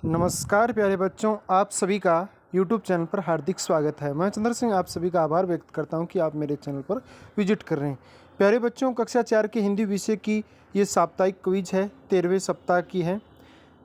नमस्कार प्यारे बच्चों, आप सभी का YouTube चैनल पर हार्दिक स्वागत है। मैं चंद्र सिंह आप सभी का आभार व्यक्त करता हूं कि आप मेरे चैनल पर विजिट कर रहे हैं। प्यारे बच्चों, कक्षा 4 के हिंदी विषय की ये साप्ताहिक क्विज है, 13वें सप्ताह की है।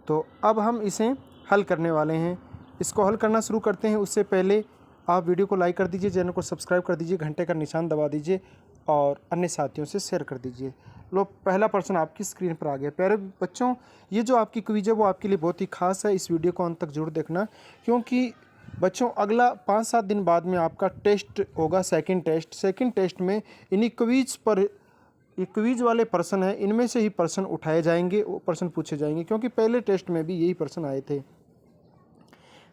तो अब हम इसे हल करने वाले हैं। इसको हल करना शुरू करते हैं उससे पहले आप वीडियो को लाइक कर दीजिए, चैनल को सब्सक्राइब कर दीजिए, घंटे का निशान दबा दीजिए और अन्य साथियों से शेयर कर दीजिए। लो, पहला प्रश्न आपकी स्क्रीन पर आ गया। प्यारे बच्चों, ये जो आपकी क्विज है वो आपके लिए बहुत ही खास है। इस वीडियो को अंत तक जरूर देखना, क्योंकि बच्चों अगला 5-7 दिन बाद में आपका टेस्ट होगा, सेकंड टेस्ट में इन्हीं क्विज पर, ये क्विज वाले प्रश्न हैं, इनमें से ही प्रश्न उठाए जाएंगे, वो प्रश्न पूछे जाएंगे, क्योंकि पहले टेस्ट में भी यही प्रश्न आए थे।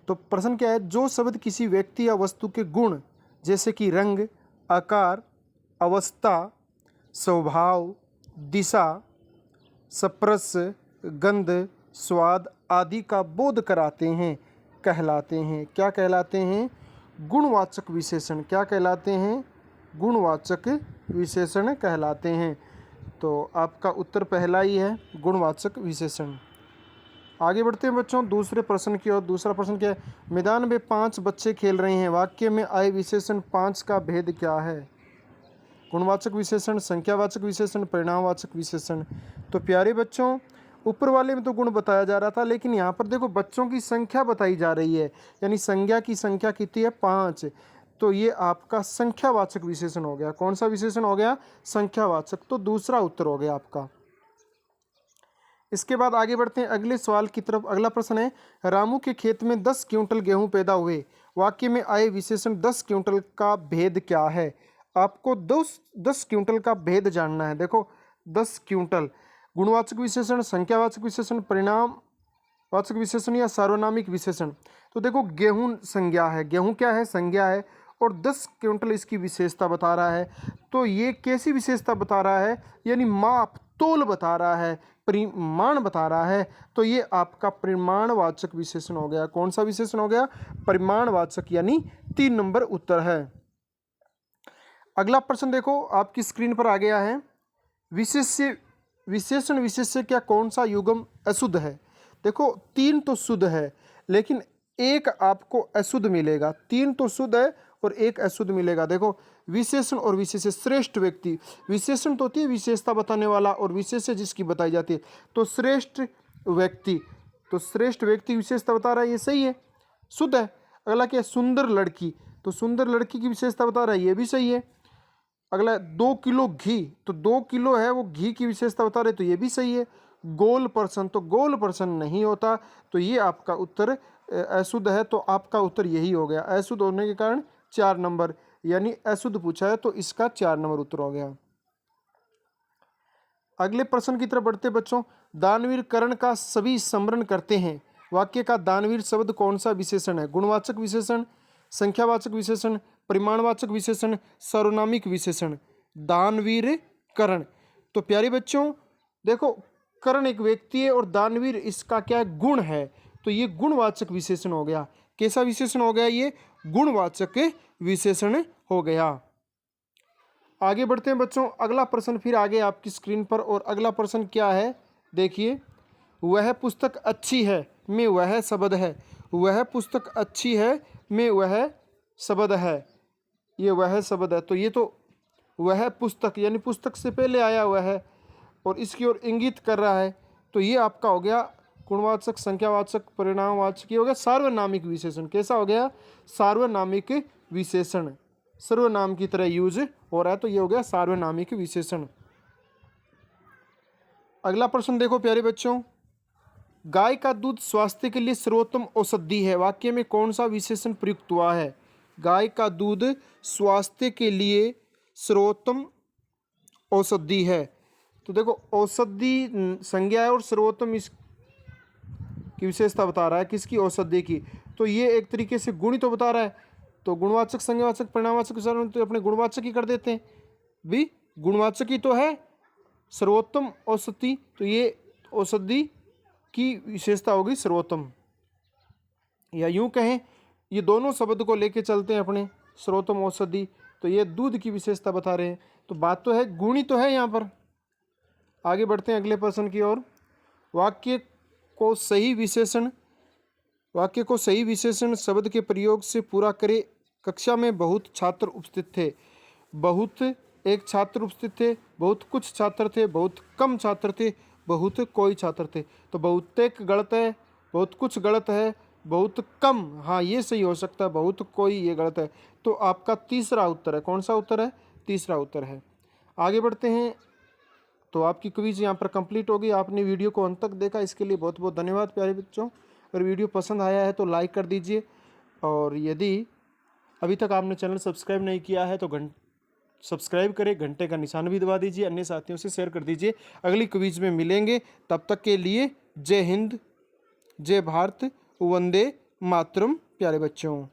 तो प्रश्न क्या है? जो शब्द किसी व्यक्ति या वस्तु के गुण जैसे कि रंग, आकार, अवस्था, स्वभाव, दिशा, स्पर्श, गंध, स्वाद आदि का बोध कराते हैं कहलाते हैं, क्या कहलाते हैं? गुणवाचक विशेषण। क्या कहलाते हैं? गुणवाचक विशेषण कहलाते हैं। तो आपका उत्तर पहला ही है, गुणवाचक विशेषण। आगे बढ़ते हैं बच्चों दूसरे प्रश्न की ओर। दूसरा प्रश्न क्या है? मैदान में 5 बच्चे खेल रहे हैं, वाक्य में आए विशेषण 5 का भेद क्या है? गुणवाचक विशेषण, संख्यावाचक विशेषण, परिणामवाचक विशेषण। तो प्यारे बच्चों, ऊपर वाले में तो गुण बताया जा रहा था, लेकिन यहाँ पर देखो बच्चों की संख्या बताई जा रही है, यानी संज्ञा की संख्या कितनी है? 5। तो ये आपका संख्यावाचक विशेषण हो गया। कौन सा विशेषण हो गया? संख्यावाचक। तो दूसरा उत्तर हो गया आपका। इसके बाद आगे बढ़ते हैं अगले सवाल की तरफ। अगला प्रश्न है, रामू के खेत में 10 क्विंटल गेहूं पैदा हुए, वाक्य में आए विशेषण 10 क्विंटल का भेद क्या है? आपको 10 क्विंटल का भेद जानना है। देखो 10 क्विंटल, गुणवाचक विशेषण, संख्यावाचक विशेषण, परिणामवाचक विशेषण या सार्वनामिक विशेषण। तो देखो गेहूं संज्ञा है, गेहूं क्या है? संज्ञा है, और 10 क्विंटल इसकी विशेषता बता रहा है। तो ये कैसी विशेषता बता रहा है? यानी माप, तोल बता रहा है, परिमाण बता रहा है। तो ये आपका परिमाणवाचक विशेषण हो गया। कौन सा विशेषण हो गया? परिमाणवाचक, यानी 3 नंबर उत्तर है। अगला प्रश्न देखो आपकी स्क्रीन पर आ गया है। विशेषण विशेष्य क्या कौन सा युग्म अशुद्ध है? देखो 3 तो शुद्ध है, लेकिन एक आपको अशुद्ध मिलेगा। 3 तो शुद्ध है और एक अशुद्ध मिलेगा। देखो विशेषण और विशेष्य, श्रेष्ठ व्यक्ति। विशेषण तो होती है विशेषता बताने वाला, और विशेष्य जिसकी बताई जाती है। तो श्रेष्ठ व्यक्ति, तो श्रेष्ठ व्यक्ति विशेषता बता रहा है, ये सही है, शुद्ध है। अगला क्या है? सुंदर लड़की, तो सुंदर लड़की की विशेषता बता रहा है, ये भी सही है। अगला 2 किलो घी, तो 2 किलो है वो घी की विशेषता बता रहे, तो ये भी सही है। गोल पर्सन, तो गोल पर्सन नहीं होता, तो ये आपका उत्तर अशुद्ध है। तो आपका उत्तर यही हो गया। अशुद्ध होने के कारण 4 नंबर, यानी अशुद्ध पूछा है तो इसका 4 नंबर उत्तर हो गया। अगले प्रश्न की तरफ बढ़ते बच्चों। दानवीर कर्ण का सभी स्मरण करते हैं, वाक्य का दानवीर शब्द कौन सा विशेषण है? गुणवाचक विशेषण, संख्यावाचक विशेषण, परिमाणवाचक विशेषण, सार्वनामिक विशेषण। दानवीर कर्ण, तो प्यारे बच्चों देखो कर्ण एक व्यक्ति है और दानवीर इसका क्या है? गुण है। तो ये गुणवाचक विशेषण हो गया। कैसा विशेषण हो गया? ये गुणवाचक विशेषण हो गया। आगे बढ़ते हैं बच्चों। अगला प्रश्न फिर आगे आपकी स्क्रीन पर, और अगला प्रश्न क्या है देखिए। वह पुस्तक अच्छी है में वह शब्द है, वह पुस्तक अच्छी है में वह शब्द है, ये वह शब्द है। तो ये तो वह पुस्तक, यानी पुस्तक से पहले आया हुआ है और इसकी ओर इंगित कर रहा है। तो ये आपका हो गया गुणवाचक, संख्यावाचक, परिणामवाचक, ये हो गया सार्वनामिक विशेषण। कैसा हो गया? सार्वनामिक विशेषण, सर्वनाम की तरह यूज हो रहा है, तो ये हो गया सार्वनामिक विशेषण। अगला प्रश्न देखो प्यारे बच्चों। गाय का दूध स्वास्थ्य के लिए सर्वोत्तम औषधि है, वाक्य में कौन सा विशेषण प्रयुक्त हुआ है? गाय का दूध स्वास्थ्य के लिए सर्वोत्तम औषधि है। तो देखो औषधि संज्ञा है और सर्वोत्तम इसकी विशेषता बता रहा है, किसकी? औषधि की। तो ये एक तरीके से गुण ही तो बता रहा है। तो गुणवाचक, संज्ञावाचक, परिणामवाचक विशेषण तो अपने गुणवाचक ही कर देते हैं भी, गुणवाचक ही तो है सर्वोत्तम औषधि। तो ये औषधि की विशेषता होगी सर्वोत्तम, या यूं कहें ये दोनों शब्द को लेके चलते हैं अपने, सर्वोत्तम औषधि। तो ये दूध की विशेषता बता रहे हैं, तो बात तो है, गुण ही तो है यहाँ पर। आगे बढ़ते हैं अगले प्रश्न की ओर। वाक्य को सही विशेषण वाक्य को सही विशेषण शब्द के प्रयोग से पूरा करें। कक्षा में बहुत छात्र उपस्थित थे। बहुत एक छात्र उपस्थित थे, बहुत कुछ छात्र थे, बहुत कम छात्र थे, बहुत कोई छात्र थे। तो बहुतेक गलत है, बहुत कुछ गलत है, बहुत कम, हाँ ये सही हो सकता है, बहुत कोई ये गलत है। तो आपका तीसरा उत्तर है, कौन सा उत्तर है? तीसरा उत्तर है। आगे बढ़ते हैं। तो आपकी क्विज यहाँ पर कंप्लीट हो गई। आपने वीडियो को अंत तक देखा, इसके लिए बहुत बहुत धन्यवाद प्यारे बच्चों। अगर वीडियो पसंद आया है तो लाइक कर दीजिए, और यदि अभी तक आपने चैनल सब्सक्राइब नहीं किया है तो सब्सक्राइब करें, घंटे का निशान भी दबा दीजिए, अन्य साथियों से शेयर कर दीजिए। अगली क्विज में मिलेंगे, तब तक के लिए जय हिंद, जय भारत, वंदे मातरम प्यारे बच्चों।